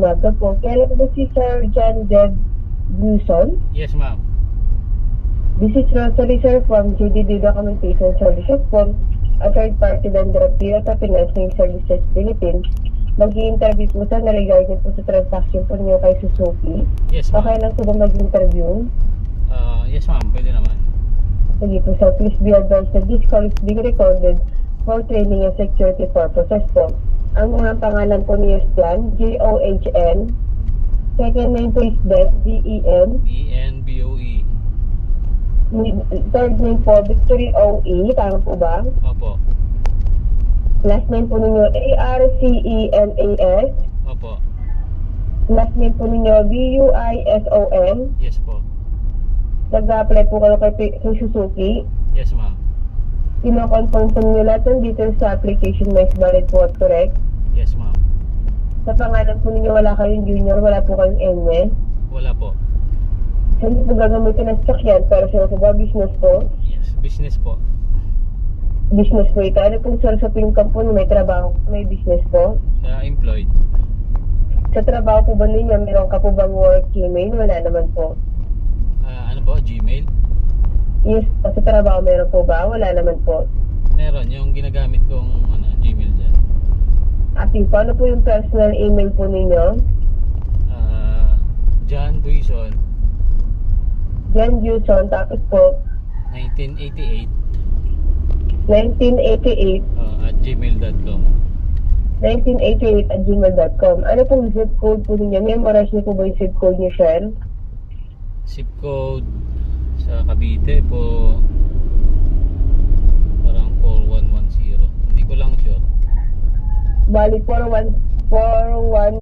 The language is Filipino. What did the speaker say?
umaga po. Kailan po ba si Sir John Deb Buson? Yes, ma'am. This is Rosalie, sir, from JDD Documentation Services po, a third-party vendor of Toyota Financing Services Philippines. Mag-i-interview po sana regarding po sa transaction po niyo kay Suzuki. Yes, ma'am. Okay lang po ba mag-interview? Yes, ma'am. Pwede naman. Sige po, sir. Please be advised that this call is being recorded for training and security purposes po. Ang unang pangalan po niyo is Jan, John. Second name po is Beth, Ben. BNBOE. Third name po, Victory OE. Tama po ba? Opo. Last name po ninyo, ARCENAS. Opo. Last name po ninyo, BUISON. Yes po. Nag-apply po kayo kay Suzuki. Yes, ma'am. Kino-confirm po ninyo lahat ng details sa application na is valid po at correct. Yes, ma'am. Sa pangalan po ninyo, wala kayong junior, wala po kayong NE. Wala po. Hindi po gagamitin ng sakyan, pero sila po ba business po? Yes, business po. Business po ito. Ano pong source of income po nyo? May trabaho, may business po? Employed. Sa trabaho po ba ninyo, meron ka po bang work email? Wala naman po. Ano po? Gmail? Yes, sa trabaho meron po ba? Wala naman po. Meron. Yung ginagamit kong Gmail dyan. Ate, paano po yung personal email po ninyo? John Buison, John Buson, tapos po 1988 1988 at gmail.com. 1988@gmail.com. Ano pong zip code po ninyo? Memorize niyo po ba yung zip code niyo, Sher? Zip code sa Cavite po parang 4110. Hindi ko lang sure. Bali, 4141